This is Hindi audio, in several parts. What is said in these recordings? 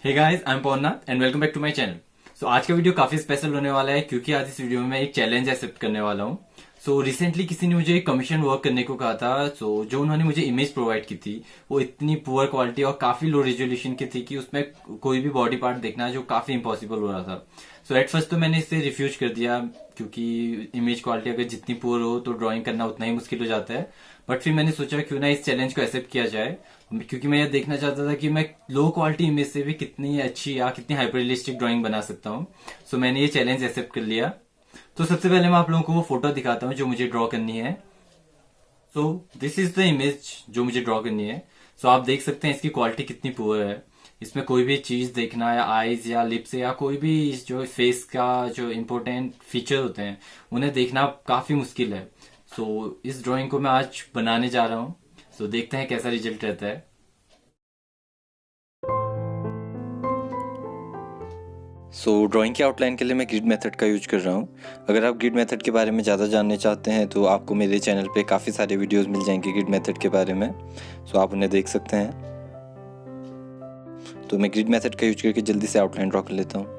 Hey guys, I am Pavan and welcome back to my channel. So आज का वीडियो काफी स्पेशल होने वाला है क्योंकि आज इस वीडियो में मैं एक चैलेंज एक्सेप्ट करने वाला हूँ। सो रिसेंटली किसी ने मुझे कमीशन वर्क करने को कहा था। सो जो उन्होंने मुझे इमेज प्रोवाइड की थी वो इतनी पुअर क्वालिटी और काफी लो रेजोल्यूशन की थी कि उसमें कोई भी बॉडी पार्ट देखना जो काफी इम्पॉसिबल हो रहा था। सो एट फर्स्ट तो मैंने इसे रिफ्यूज कर दिया क्योंकि इमेज क्वालिटी अगर जितनी पुअर हो तो ड्राइंग करना उतना ही मुश्किल हो जाता है। बट फिर मैंने सोचा क्यों ना इस चैलेंज को एक्सेप्ट किया जाए, क्योंकि मैं यह देखना चाहता था कि मैं लो क्वालिटी इमेज से भी कितनी अच्छी या कितनी हाइपर रियलिस्टिक ड्राइंग बना सकता हूँ। सो मैंने ये चैलेंज एक्सेप्ट कर लिया। तो सबसे पहले मैं आप लोगों को वो फोटो दिखाता हूँ जो मुझे ड्रॉ करनी है। So this is the image जो मुझे ड्रॉ करनी है। सो आप देख सकते हैं इसकी क्वालिटी कितनी पुअर है। इसमें कोई भी चीज देखना या आईज या लिप्स या कोई भी जो फेस का जो इम्पोर्टेंट फीचर होते हैं उन्हें देखना काफी मुश्किल है। सो इस ड्राइंग को मैं आज बनाने जा रहा हूँ। सो देखते हैं कैसा रिजल्ट रहता है। ड्राइंग की आउटलाइन के लिए मैं ग्रिड मेथड का यूज कर रहा हूँ। अगर आप ग्रिड मेथड के बारे में ज़्यादा जानना चाहते हैं तो आपको मेरे चैनल पे काफ़ी सारे वीडियोस मिल जाएंगे ग्रिड मेथड के बारे में। आप उन्हें देख सकते हैं। तो मैं ग्रिड मेथड का यूज करके जल्दी से आउटलाइन ड्रॉ कर लेता हूँ।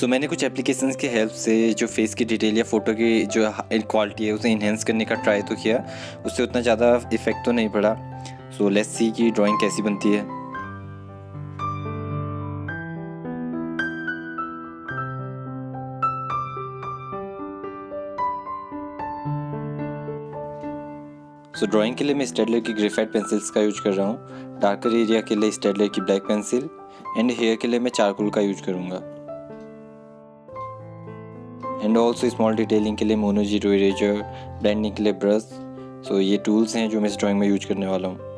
मैंने कुछ एप्लीकेशंस की हेल्प से जो फेस की डिटेल या फ़ोटो की जो क्वालिटी है उसे इन्हेंस करने का ट्राई तो किया। उससे उतना ज़्यादा इफेक्ट तो नहीं पड़ा। लेट्स सी कि ड्राइंग कैसी बनती है। ड्राइंग के लिए मैं स्टेडलर की ग्रेफाइट पेंसिल्स का यूज कर रहा हूँ। डार्कर एरिया के लिए स्टेडलर की ब्लैक पेंसिल एंड हेयर के लिए मैं चारकोल का यूज करूँगा। एंड ऑल्सो स्मॉल डिटेलिंग के लिए मोनो जीरो इरेजर, ब्लेंडिंग के लिए ब्रश। ये टूल्स हैं जो मैं इस ड्राइंग में यूज करने वाला हूँ।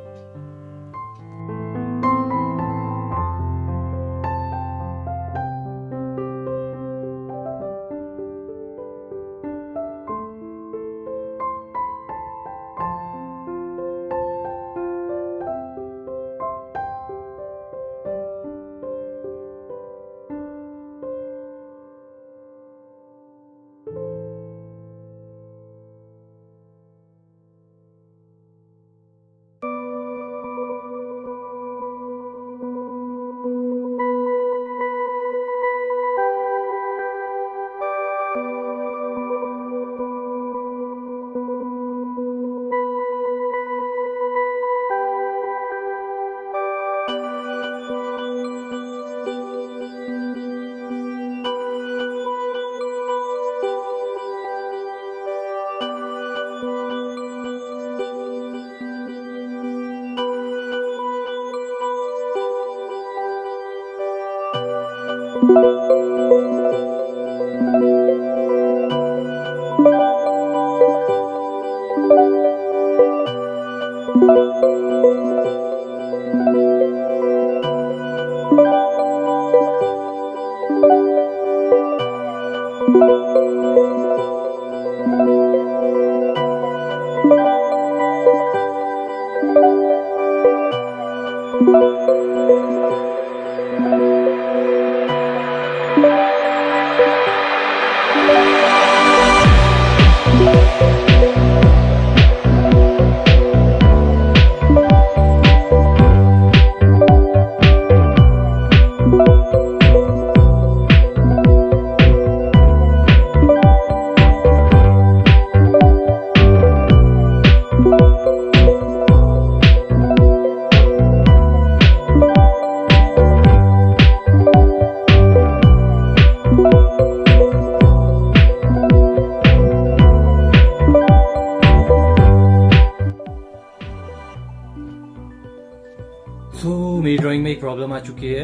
ड्राइंग में एक प्रॉब्लम आ चुकी है।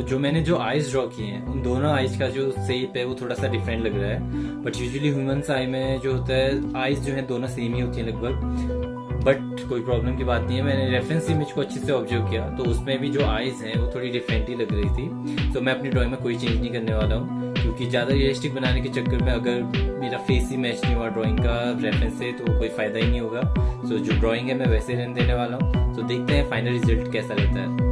जो मैंने जो आईज ड्रॉ किए हैं उन दोनों आईज का जो शेप है वो थोड़ा सा डिफरेंट लग रहा है। बट यूजुअली ह्यूमंस आई में जो होता है आईज जो है दोनों सेम ही होती है लगभग। बट कोई प्रॉब्लम की बात नहीं है। मैंने रेफरेंस इमेज को अच्छे से ऑब्जर्व किया तो उसमें भी जो आईज हैं वो थोड़ी डिफरेंट ही लग रही थी। तो मैं अपनी ड्राइंग में कोई चेंज नहीं करने वाला हूँ, क्योंकि ज़्यादा रियलिस्टिक बनाने के चक्कर में अगर मेरा फेस ही मैच नहीं हुआ ड्राइंग का रेफरेंस से तो कोई फ़ायदा ही नहीं होगा। जो ड्राइंग है मैं वैसे रहने देने वाला हूँ। तो देखते हैं फाइनल रिजल्ट कैसा रहता है।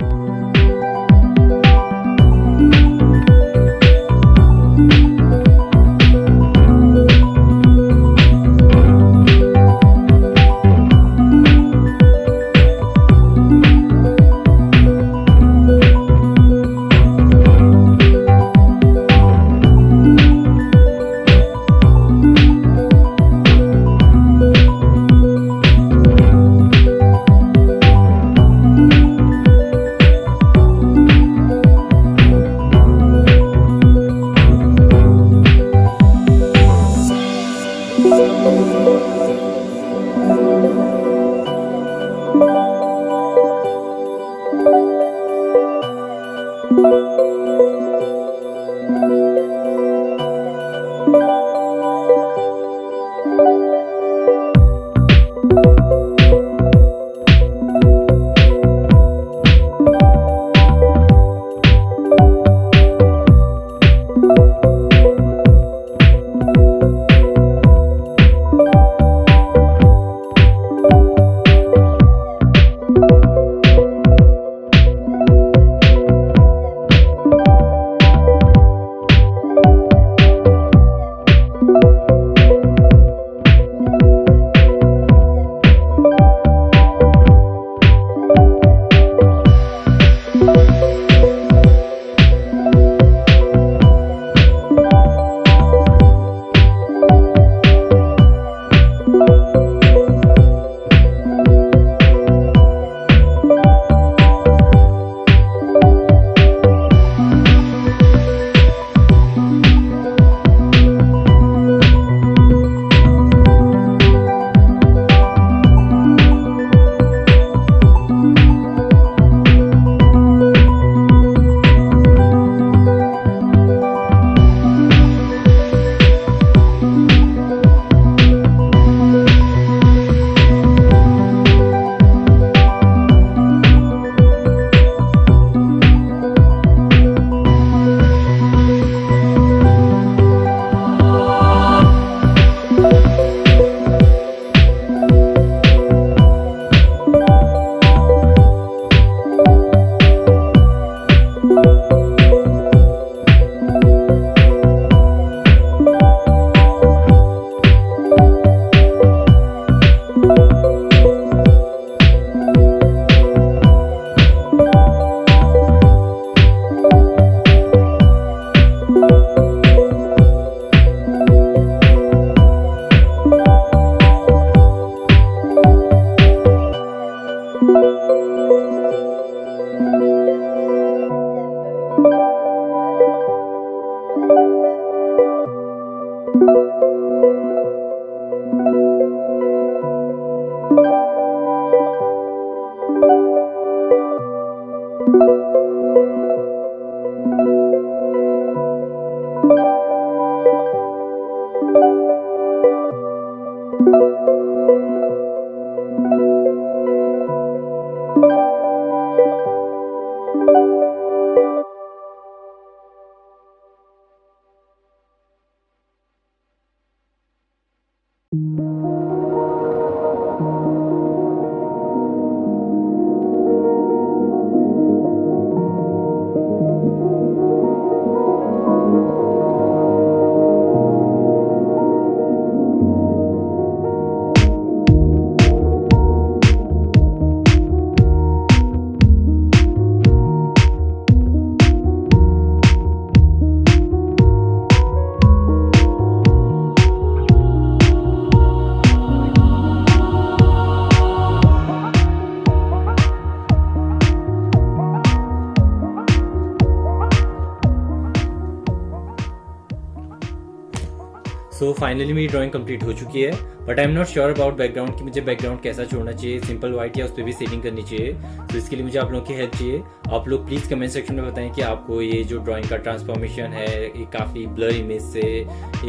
फाइनली मेरी ड्राइंग कंप्लीट हो चुकी है, but I am not sure about background कि मुझे बैकग्राउंड कैसा छोड़ना चाहिए, सिंपल व्हाइट या उस पर भी सेटिंग करनी चाहिए। तो इसके लिए मुझे आप लोगों की हेल्प चाहिए। आप लोग प्लीज़ कमेंट सेक्शन में बताएं कि आपको ये जो ड्राइंग का ट्रांसफॉर्मेशन है, ये काफ़ी ब्लर इमेज से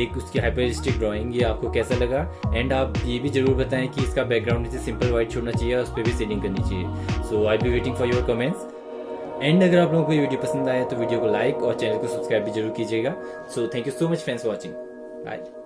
एक उसकी हाइपरिस्टिक ड्राइंग, ये आपको कैसा लगा। एंड आप ये भी जरूर बताएं कि इसका बैकग्राउंड मुझे सिंपल व्हाइट छोड़ना चाहिए और उस पर भी सेटिंग करनी चाहिए। So I be waiting for your comments. And अगर आप लोगों को ये वीडियो पसंद आया तो वीडियो को लाइक और चैनल को सब्सक्राइब भी जरूर कीजिएगा। So thank you so much friends for watching. Bye.